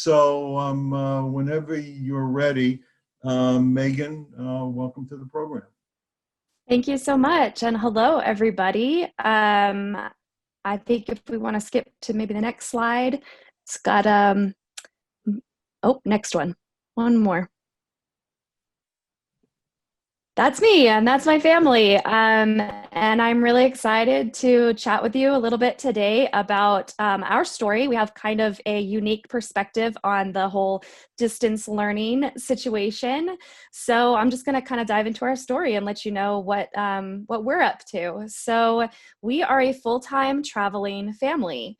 So whenever you're ready, Megan, welcome to the program. Thank you so much. And hello, everybody. I think if we want to skip to maybe the next slide, it's got, oh, next one. One more. That's me and that's my family. And I'm really excited to chat with you a little bit today about our story. We have kind of a unique perspective on the whole distance learning situation. So I'm just going to kind of dive into our story and let you know what we're up to. So we are a full-time traveling family.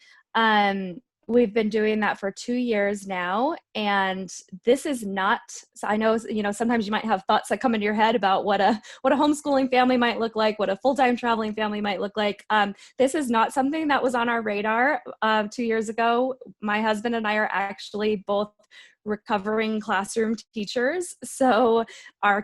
We've been doing that for 2 years now, and this is not, so I know, sometimes you might have thoughts that come into your head about what a homeschooling family might look like, what a full-time traveling family might look like. This is not something that was on our radar 2 years ago. My husband and I are actually both recovering classroom teachers. So our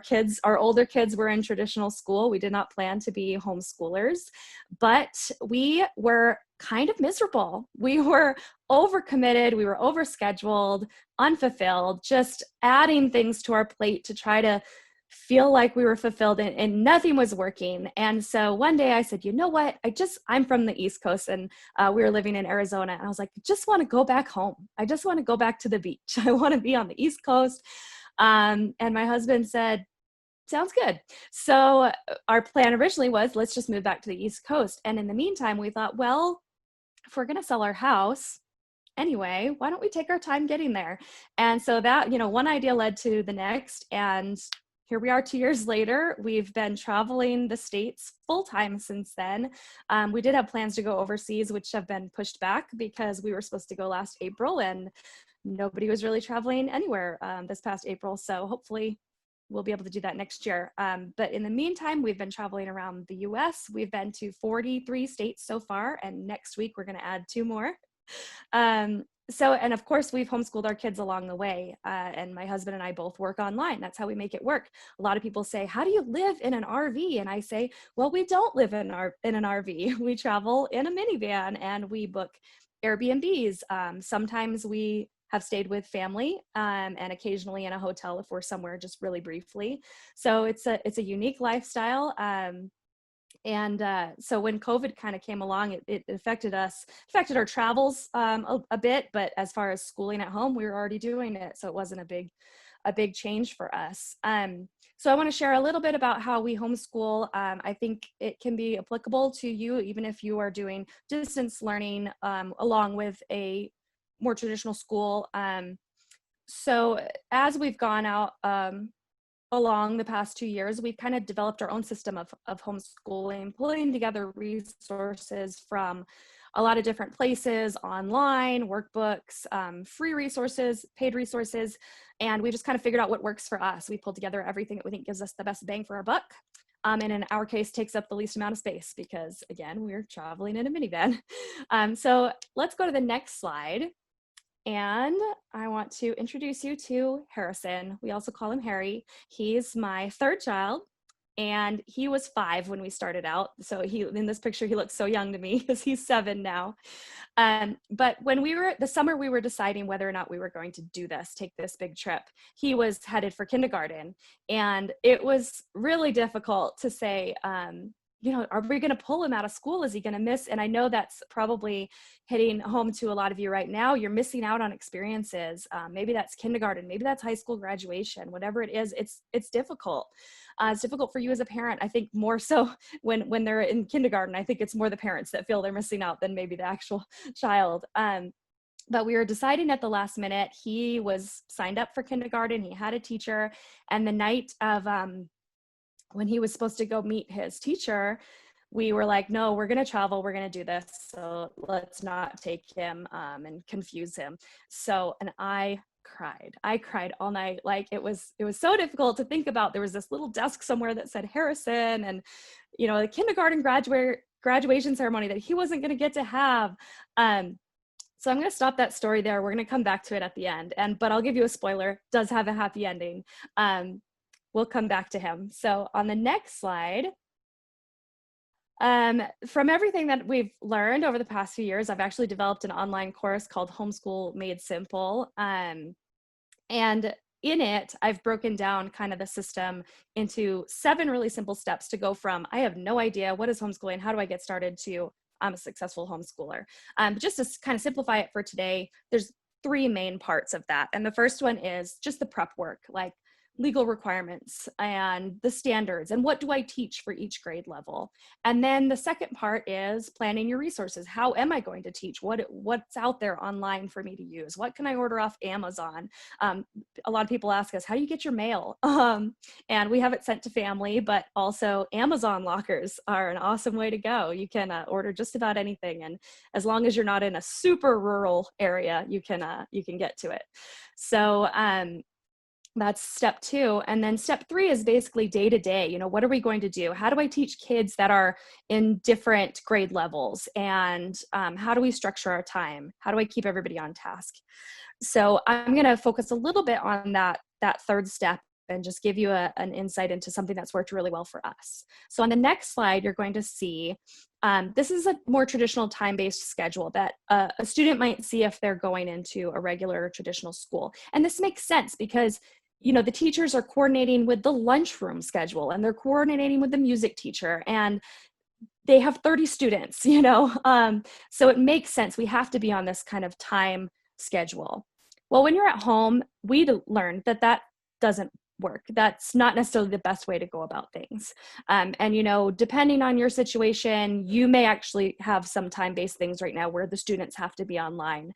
older kids were in traditional school. We did not plan to be homeschoolers, but we were kind of miserable. We were overcommitted, we were overscheduled, unfulfilled, just adding things to our plate to try to feel like we were fulfilled, and nothing was working. And so one day I said, you know what, I'm from the East Coast, and we were living in Arizona, and I was like, I just want to go back home. I just want to go back to the beach. I want to be on the East Coast. And my husband said, sounds good. So our plan originally was, let's just move back to the East Coast. And in the meantime, we thought, well, if we're going to sell our house anyway, why don't we take our time getting there? And so that, one idea led to the next. And here we are 2 years later. We've been traveling the States full time since then. We did have plans to go overseas, which have been pushed back because we were supposed to go last April and nobody was really traveling anywhere this past April. So hopefully we'll be able to do that next year. But in the meantime, we've been traveling around the US. We've been to 43 states so far, and next week we're going to add 2 more. And of course, we've homeschooled our kids along the way. And my husband and I both work online. That's how we make it work. A lot of people say, how do you live in an RV? And I say, well, we don't live in an RV. We travel in a minivan and we book Airbnbs. Sometimes we have stayed with family and occasionally in a hotel if we're somewhere just really briefly. So it's a unique lifestyle. So when COVID kind of came along, it affected our travels a bit, but as far as schooling at home, we were already doing it. So it wasn't a big change for us. So I want to share a little bit about how we homeschool. I think it can be applicable to you, even if you are doing distance learning along with a more traditional school. So as we've gone out along the past 2 years, we've kind of developed our own system of homeschooling, pulling together resources from a lot of different places, online, workbooks, free resources, paid resources, and we just kind of figured out what works for us. We pulled together everything that we think gives us the best bang for our buck. And in our case, takes up the least amount of space because, again, we're traveling in a minivan. So let's go to the next slide. And I want to introduce you to Harrison. We also call him Harry. He's my third child, and he was 5 when we started out. So in this picture, he looks so young to me because he's 7 now. But when the summer we were deciding whether or not we were going to take this big trip, he was headed for kindergarten. And it was really difficult to say, are we going to pull him out of school? Is he going to miss? And I know that's probably hitting home to a lot of you right now. You're missing out on experiences. Maybe that's kindergarten, maybe that's high school graduation, whatever it is, it's difficult. It's difficult for you as a parent. I think more so when they're in kindergarten. I think it's more the parents that feel they're missing out than maybe the actual child. But we were deciding at the last minute. He was signed up for kindergarten. He had a teacher. And the night of when he was supposed to go meet his teacher, we were like, no, we're going to travel. We're going to do this. So let's not take him and confuse him. So, and I cried all night. Like it was so difficult to think about. There was this little desk somewhere that said Harrison and, the kindergarten graduation ceremony that he wasn't going to get to have. So I'm going to stop that story there. We're going to come back to it at the end. But I'll give you a spoiler. It does have a happy ending. We'll come back to him. So on the next slide, From everything that we've learned over the past few years, I've actually developed an online course called Homeschool Made Simple. And in it, I've broken down kind of the system into 7 really simple steps to go from, I have no idea what is homeschooling, how do I get started, to I'm a successful homeschooler. Just to kind of simplify it for today, there's 3 main parts of that. And the first one is just the prep work, like legal requirements and the standards and what do I teach for each grade level. And then the second part is planning your resources. How am I going to teach? What's out there online for me to use? What can I order off Amazon? A lot of people ask us, how do you get your mail? And we have it sent to family, but also Amazon lockers are an awesome way to go. You can order just about anything, and as long as you're not in a super rural area, you can get to it. So that's step 2. And then step 3 is basically day to day. You know, what are we going to do? How do I teach kids that are in different grade levels? And how do we structure our time? How do I keep everybody on task? So I'm going to focus a little bit on that third step and just give you an insight into something that's worked really well for us. So on the next slide, you're going to see, this is a more traditional time-based schedule that a student might see if they're going into a regular traditional school. And this makes sense because you know, the teachers are coordinating with the lunchroom schedule, and they're coordinating with the music teacher, and they have 30 students, you know? So it makes sense. We have to be on this kind of time schedule. Well, when you're at home, we learned that doesn't work. That's not necessarily the best way to go about things. And, you know, depending on your situation, you may actually have some time-based things right now where the students have to be online.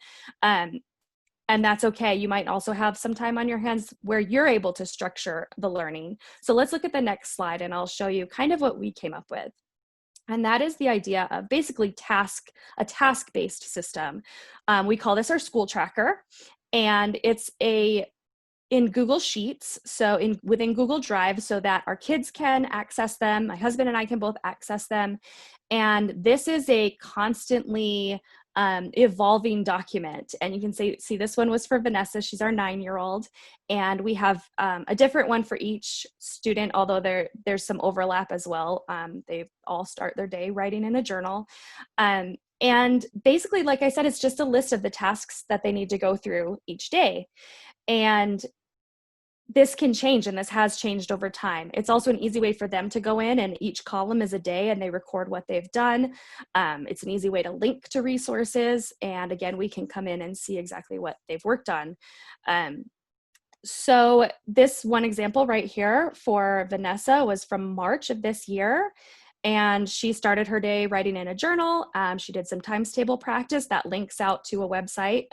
And that's okay. You might also have some time on your hands where you're able to structure the learning. So let's look at the next slide and I'll show you kind of what we came up with. And that is the idea of basically a task-based system. We call this our school tracker, and it's in Google Sheets, so within Google Drive, so that our kids can access them. My husband and I can both access them. And this is a constantly evolving document. And you can see this one was for Vanessa. She's our 9-year-old. And we have a different one for each student, although there's some overlap as well. They all start their day writing in a journal. And basically, like I said, it's just a list of the tasks that they need to go through each day. And this can change, and this has changed over time. It's also an easy way for them to go in, and each column is a day and they record what they've done. It's an easy way to link to resources. And again, we can come in and see exactly what they've worked on. So this one example right here for Vanessa was from March of this year. And she started her day writing in a journal. She did some times table practice that links out to a website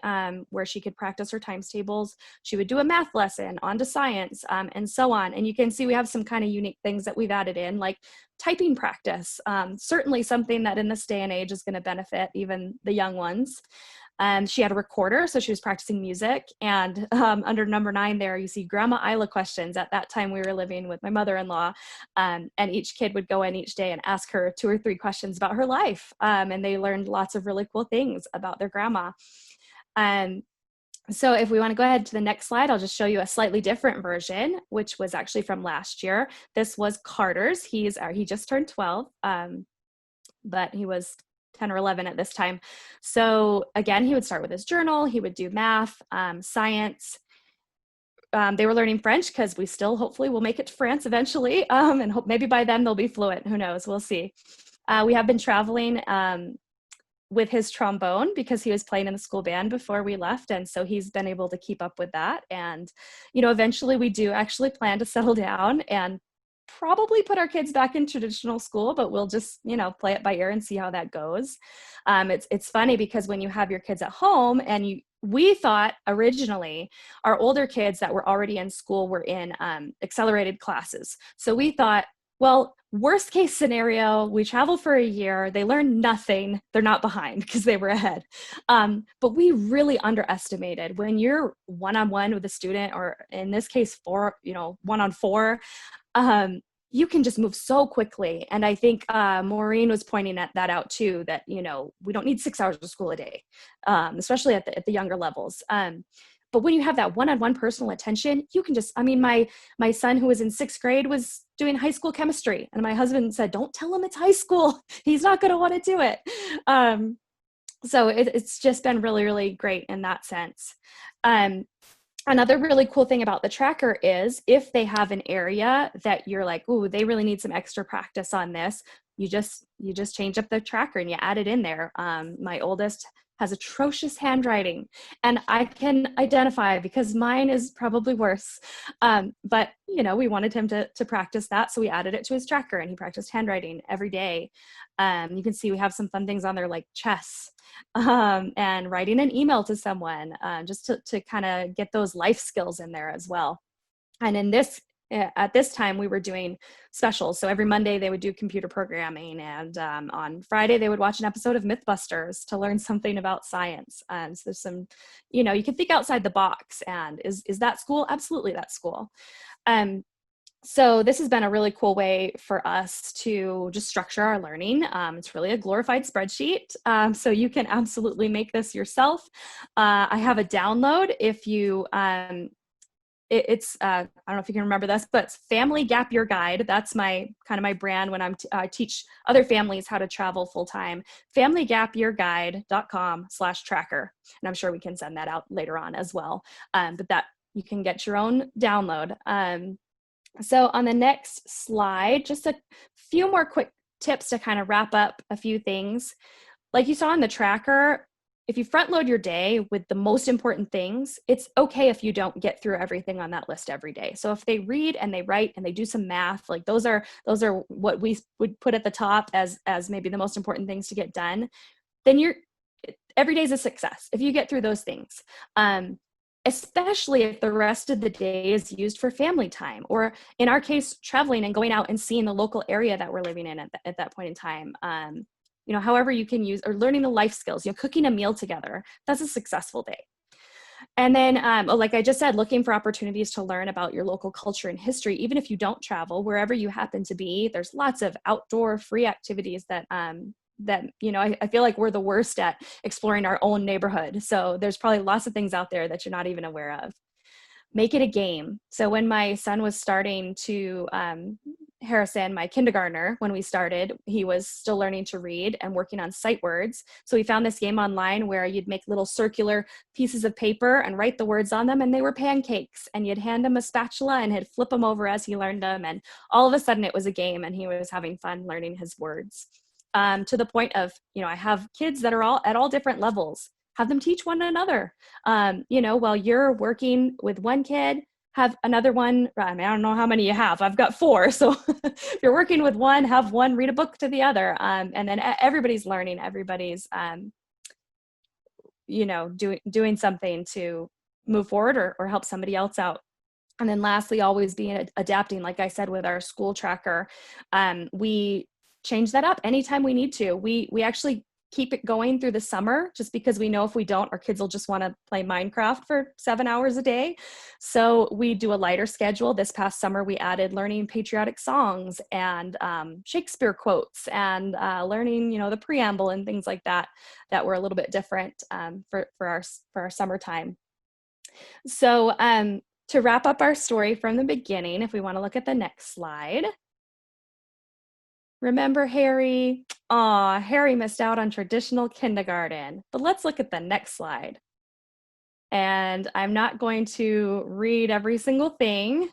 where she could practice her times tables. She would do a math lesson, on to science, and so on. And you can see we have some kind of unique things that we've added in, like typing practice. Certainly something that in this day and age is going to benefit even the young ones. She had a recorder, so she was practicing music. And under number 9 there, you see Grandma Isla questions. At that time, we were living with my mother-in-law, and each kid would go in each day and ask her 2 or 3 questions about her life. And they learned lots of really cool things about their grandma. So if we want to go ahead to the next slide, I'll just show you a slightly different version, which was actually from last year. This was Carter's. He just turned 12, but he was 10 or 11 at this time. So again, he would start with his journal. He would do math, science. They were learning French because we still hopefully will make it to France eventually. And hope maybe by then they'll be fluent. Who knows? We'll see. We have been traveling with his trombone because he was playing in the school band before we left. And so he's been able to keep up with that. And, you know, eventually we do actually plan to settle down and probably put our kids back in traditional school, but we'll just, you know, play it by ear and see how that goes. It's funny because when you have your kids at home and we thought originally our older kids that were already in school were in accelerated classes. So we thought, well, worst case scenario, we travel for a year, they learn nothing, they're not behind because they were ahead. But we really underestimated when you're one-on-one with a student, or in this case, 1-on-4, you can just move so quickly. And I think Maureen was pointing that out too, that, you know, we don't need 6 hours of school a day, especially at the younger levels. But when you have that one-on-one personal attention, you can just, I mean, my son who was in 6th grade was doing high school chemistry. And my husband said, don't tell him it's high school. He's not going to want to do it. So it's just been really, really great in that sense. Another really cool thing about the tracker is if they have an area that you're like, ooh, they really need some extra practice on this, you just change up the tracker and you add it in there. My oldest has atrocious handwriting, and I can identify because mine is probably worse. But we wanted him to practice that, so we added it to his tracker, and he practiced handwriting every day. You can see we have some fun things on there like chess, and writing an email to someone, just to kind of get those life skills in there as well. And at this time, we were doing specials. So every Monday they would do computer programming, and on Friday they would watch an episode of Mythbusters to learn something about science. So there's some, you can think outside the box. And is that school? Absolutely, that's school. So this has been a really cool way for us to just structure our learning. It's really a glorified spreadsheet. So you can absolutely make this yourself. I have a download if you, it's I don't know if you can remember this, but it's Family Gap Year Guide. That's my brand when I teach other families how to travel full time. familygapyearguide.com/tracker. And I'm sure we can send that out later on as well. But that you can get your own download. So on the next slide, just a few more quick tips to kind of wrap up a few things. Like you saw in the tracker, if you front load your day with the most important things, it's okay if you don't get through everything on that list every day. So if they read and they write and they do some math, like those are what we would put at the top as maybe the most important things to get done, then every day is a success if you get through those things. Especially if the rest of the day is used for family time, or in our case, traveling and going out and seeing the local area that we're living in at that point in time. However you can use, or learning the life skills, cooking a meal together, that's a successful day. And then, like I just said, looking for opportunities to learn about your local culture and history, even if you don't travel, wherever you happen to be, there's lots of outdoor free activities that I feel like we're the worst at exploring our own neighborhood. So there's probably lots of things out there that you're not even aware of. Make it a game. So when my son was starting to, Harrison, my kindergartner, when we started, he was still learning to read and working on sight words. So we found this game online where you'd make little circular pieces of paper and write the words on them, and they were pancakes. And you'd hand him a spatula and he'd flip them over as he learned them. And all of a sudden it was a game, and he was having fun learning his words. To the point of, I have kids that are all at all different levels. Have them teach one another. While you're working with one kid, have another one. I don't know how many you have. I've got 4. So if you're working with one, have one read a book to the other. And then everybody's learning. Everybody's, doing something to move forward or help somebody else out. And then lastly, always being adapting. Like I said, with our school tracker, we change that up anytime we need to. We actually keep it going through the summer, just because we know if we don't, our kids will just want to play Minecraft for 7 hours a day. So we do a lighter schedule. This past summer, we added learning patriotic songs and Shakespeare quotes and learning, the preamble and things like that were a little bit different for our summertime. So to wrap up our story from the beginning, if we want to look at the next slide. Remember Harry? Aw, Harry missed out on traditional kindergarten. But let's look at the next slide. And I'm not going to read every single thing,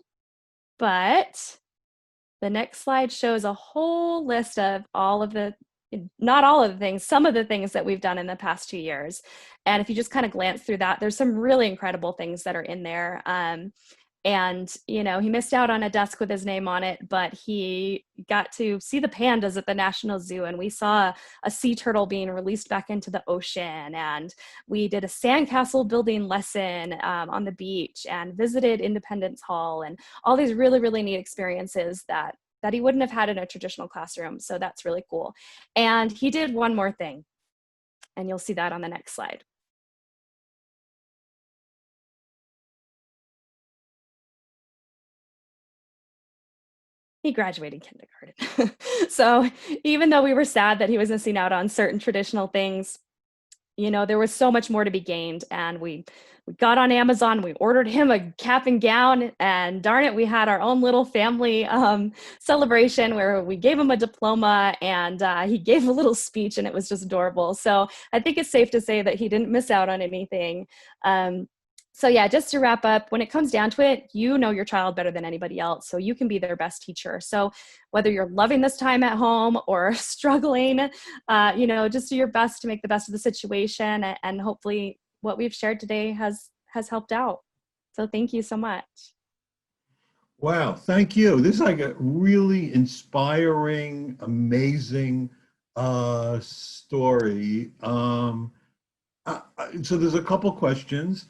but the next slide shows a whole list of not all of the things, some of the things that we've done in the past 2 years. And if you just kind of glance through that, there's some really incredible things that are in there. And, he missed out on a desk with his name on it, but he got to see the pandas at the National Zoo. And we saw a sea turtle being released back into the ocean. And we did a sandcastle building lesson on the beach and visited Independence Hall, and all these really, really neat experiences that he wouldn't have had in a traditional classroom. So that's really cool. And he did one more thing, and you'll see that on the next slide. He graduated kindergarten. So even though we were sad that he was missing out on certain traditional things, there was so much more to be gained. And we got on Amazon, we ordered him a cap and gown, and darn it, we had our own little family celebration where we gave him a diploma, and he gave a little speech, and it was just adorable. So I think it's safe to say that he didn't miss out on anything. So yeah, just to wrap up, when it comes down to it, you know your child better than anybody else, so you can be their best teacher. So whether you're loving this time at home or struggling, just do your best to make the best of the situation, and hopefully what we've shared today has helped out. So thank you so much. Wow, thank you. This is like a really inspiring, amazing story. So there's a couple questions.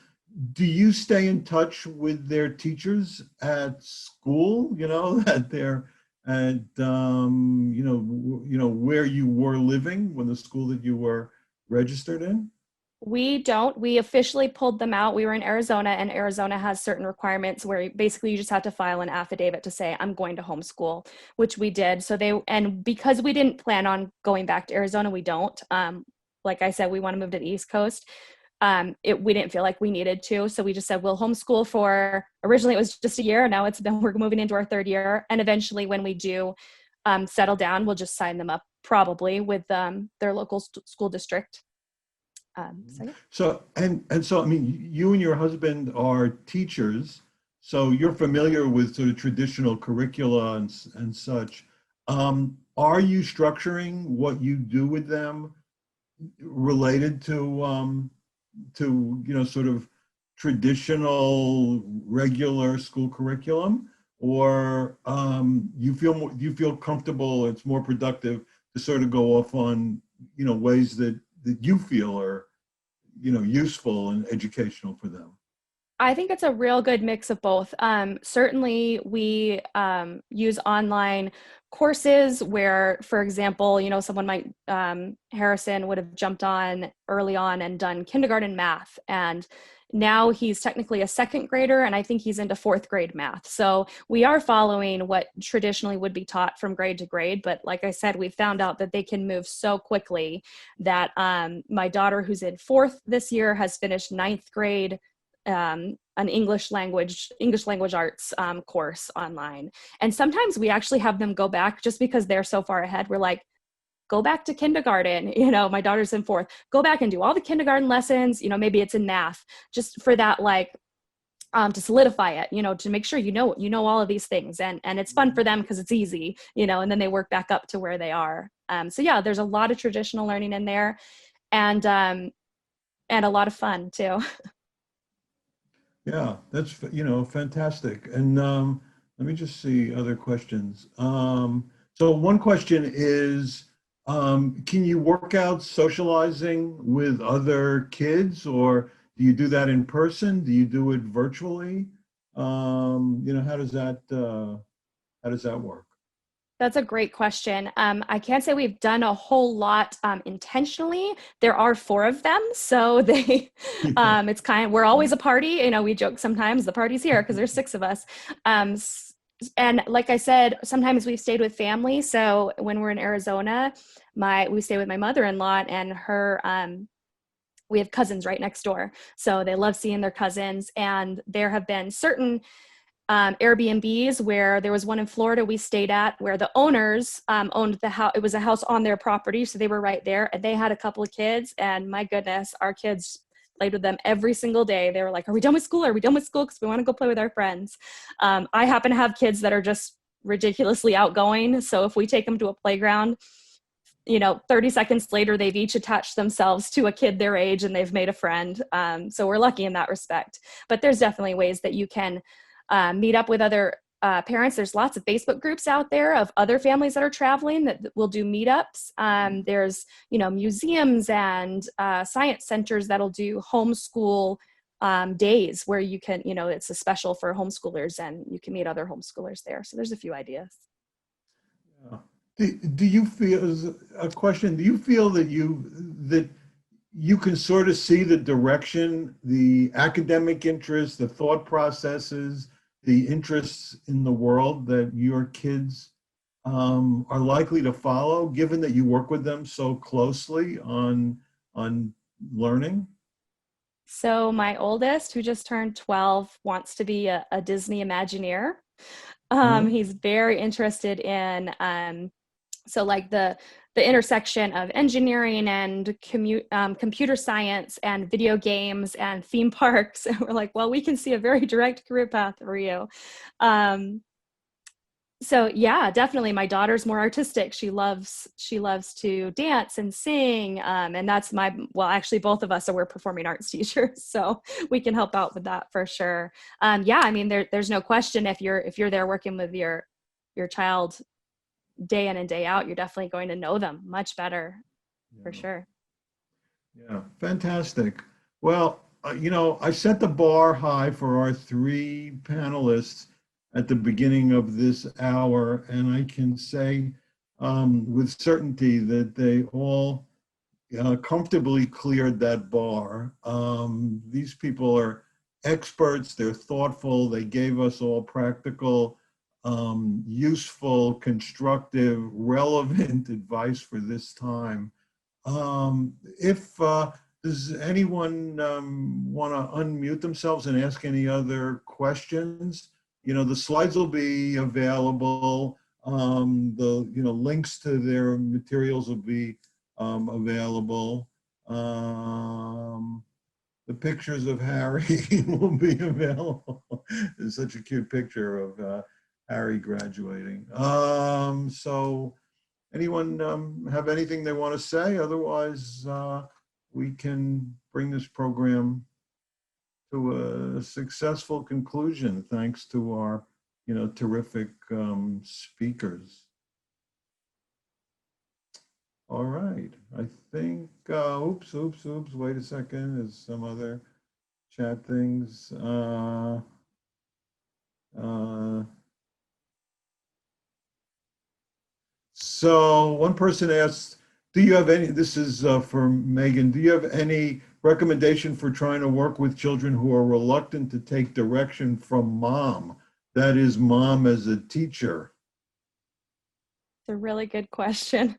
Do you stay in touch with their teachers at school? That they're at where you were living, when the school that you were registered in? We don't. We officially pulled them out. We were in Arizona, and Arizona has certain requirements where basically you just have to file an affidavit to say, I'm going to homeschool, which we did. And because we didn't plan on going back to Arizona, we don't. Like I said, we want to move to the East Coast. We didn't feel like we needed to. So we just said, we'll homeschool for, originally it was just a year. Now we're moving into our third year. And eventually when we do settle down, we'll just sign them up probably with their local school district. Yeah. So I mean, you and your husband are teachers, so you're familiar with sort of traditional curricula and such. Are you structuring what you do with them related to sort of traditional regular school curriculum, or do you feel comfortable, it's more productive to sort of go off on ways that you feel are useful and educational for them? I think it's a real good mix of both. Certainly, we use online courses where, for example, someone might, Harrison would have jumped on early on and done kindergarten math. And now he's technically a second grader, and I think he's into fourth grade math. So we are following what traditionally would be taught from grade to grade. But like I said, we found out that they can move so quickly that my daughter, who's in fourth this year, has finished ninth grade an English language arts course online. And sometimes we actually have them go back just because they're so far ahead. We're like, go back to kindergarten. My daughter's in fourth. Go back and do all the kindergarten lessons. Maybe it's in math, just for that, to solidify it. To make sure you know all of these things, and it's fun for them because it's easy. And then they work back up to where they are. So yeah, there's a lot of traditional learning in there, and a lot of fun too. Yeah, that's fantastic. And let me just see other questions. So one question is, can you work out socializing with other kids, or do you do that in person? Do you do it virtually? How does that work? That's a great question. I can't say we've done a whole lot intentionally. There are four of them, so it's we're always a party. We joke sometimes the party's here because there's six of us. And like I said, sometimes we've stayed with family. So when we're in Arizona, we stay with my mother-in-law and her. We have cousins right next door, so they love seeing their cousins. And there have been certain Airbnbs where there was one in Florida we stayed at where the owners owned the house. It was a house on their property, so they were right there, and they had a couple of kids, and my goodness, our kids played with them every single day. They were like, are we done with school? Are we done with school? Because we want to go play with our friends. I happen to have kids that are just ridiculously outgoing, so if we take them to a playground, 30 seconds later, they've each attached themselves to a kid their age and they've made a friend. So we're lucky in that respect. But there's definitely ways that you can meet up with other parents. There's lots of Facebook groups out there of other families that are traveling that will do meetups. There's, museums and science centers that'll do homeschool days where you can, it's a special for homeschoolers and you can meet other homeschoolers there. So there's a few ideas. Yeah. Do you feel, as a question, do you feel that you can sort of see the direction, the academic interests, the thought processes, the interests in the world that your kids are likely to follow, given that you work with them so closely on learning? So my oldest, who just turned 12, wants to be a Disney Imagineer. Mhm. He's very interested in so like the intersection of engineering and computer science and video games and theme parks. And we're like, well, we can see a very direct career path for you. Um, so yeah, definitely my daughter's more artistic. She loves to dance and sing, and that's my, well, actually both of us are, we're performing arts teachers, so we can help out with that for sure. Yeah, I mean there's no question, if you're there working with your child day in and day out, you're definitely going to know them much better for Yeah. sure. Yeah, fantastic. Well, I set the bar high for our three panelists at the beginning of this hour, and I can say with certainty that they all comfortably cleared that bar. These people are experts, they're thoughtful, they gave us all practical, useful, constructive, relevant advice for this time. If does anyone want to unmute themselves and ask any other questions? The slides will be available. The links to their materials will be available. The pictures of Harry will be available. It's such a cute picture of Harry graduating. So anyone have anything they want to say? Otherwise, we can bring this program to a successful conclusion, thanks to our, terrific speakers. All right. I think, oops, wait a second. There's some other chat things. Uh, So one person asked, do you have any, this is for Megan, do you have any recommendation for trying to work with children who are reluctant to take direction from mom? That is, mom as a teacher. It's a really good question.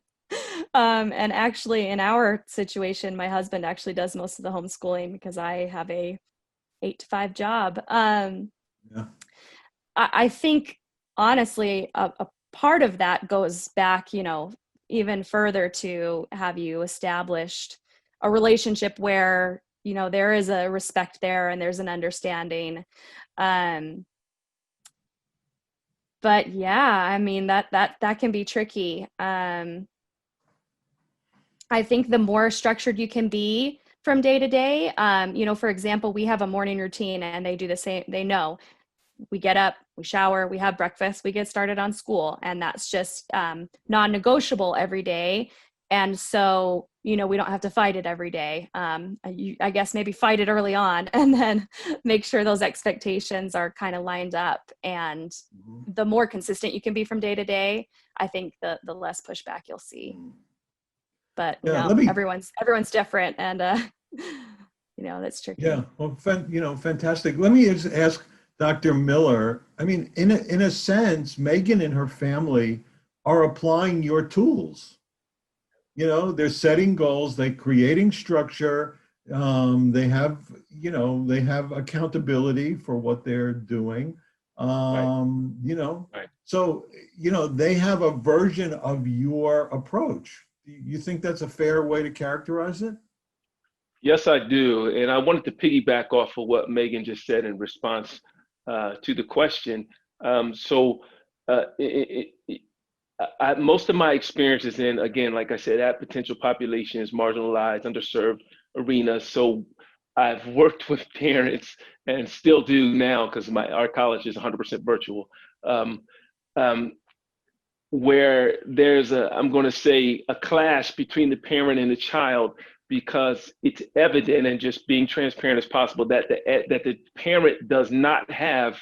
And actually, in our situation, my husband actually does most of the homeschooling because I have a 8 to 5 job. Yeah. I think honestly, a part of that goes back, even further to have you established a relationship where, there is a respect there and there's an understanding. Um, but yeah, I mean that can be tricky. I think the more structured you can be from day to day, for example, we have a morning routine and they do the same. They know we get up, we shower, we have breakfast, we get started on school, and that's just non-negotiable every day. And so, we don't have to fight it every day. I guess maybe fight it early on, and then make sure those expectations are kind of lined up. And Mhm. the more consistent you can be from day to day, I think the less pushback you'll see. But Yeah, let me, everyone's different, and that's yeah, tricky. well, fantastic. Let me just ask Dr. Miller. I mean, in a sense, Megan and her family are applying your tools. They're setting goals, they're creating structure, they have accountability for what they're doing. Right, um, you know right. so they have a version of your approach. You think that's a fair way to characterize it? Yes, I do. And I wanted to piggyback off of what Megan just said in response to the question. So, most of my experiences in, again, like I said, that potential population is marginalized, underserved arenas. So I've worked with parents and still do now because our college is 100% virtual. Um, um, where there's I'm going to say, a clash between the parent and the child, because it's evident, and just being transparent as possible, that the parent does not have,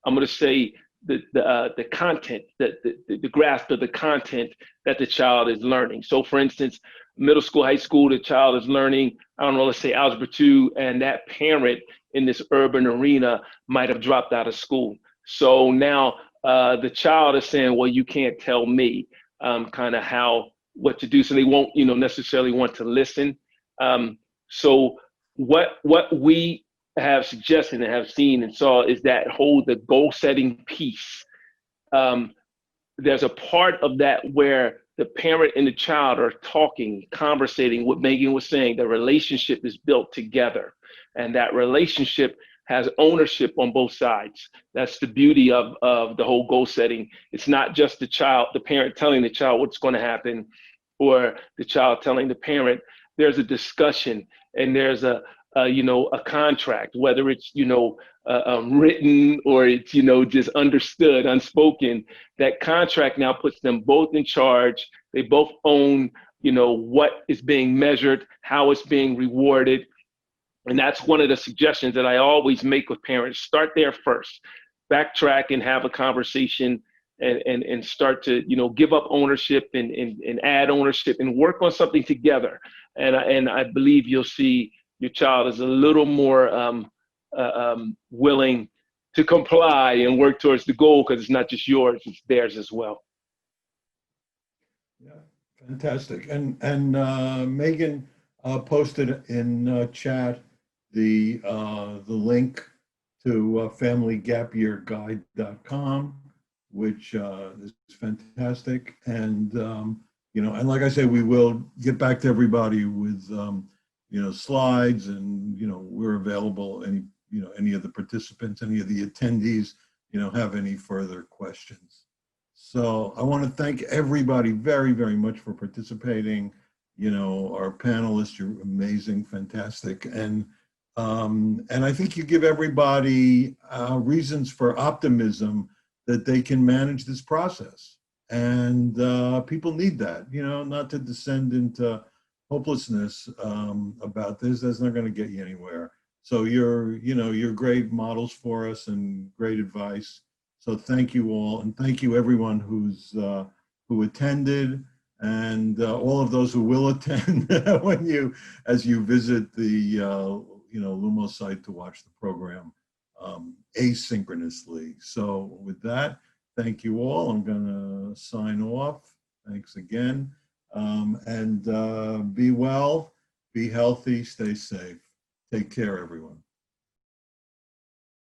I'm going to say, the content, the grasp of the content that the child is learning. So for instance, middle school, high school, the child is learning, I don't know, let's say algebra 2, and that parent in this urban arena might have dropped out of school. So now the child is saying, well, you can't tell me kind of what to do. So they won't, necessarily want to listen. Um, So what we have suggested and have seen and saw is that the goal setting piece. There's a part of that where the parent and the child are talking, conversating. What Megan was saying, the relationship is built together, and that relationship has ownership on both sides. That's the beauty of the whole goal setting. It's not just the parent telling the child what's going to happen, or the child telling the parent. There's a discussion, and there's a contract, whether it's written or it's just understood, unspoken. That contract now puts them both in charge. They both own what is being measured, how it's being rewarded. And that's one of the suggestions that I always make with parents. Start there first, backtrack and have a conversation, and start to give up ownership and add ownership and work on something together. And I believe you'll see your child is a little more willing to comply and work towards the goal, because it's not just yours, it's theirs as well. Yeah, fantastic. And Megan posted in chat the link to familygapyearguide.com, which is fantastic. And and like I say, we will get back to everybody with slides, and we're available. Any of the participants, any of the attendees, have any further questions. So I want to thank everybody very, very much for participating. Our panelists, you're amazing, fantastic. And I think you give everybody reasons for optimism that they can manage this process. And people need that, not to descend into hopelessness about this. That's not going to get you anywhere. So you're great models for us and great advice. So thank you all, and thank you everyone who attended, and all of those who will attend as you visit the Lumos site to watch the program asynchronously. So with that, thank you all. I'm going to sign off. Thanks again, and be well, be healthy, stay safe. Take care, everyone.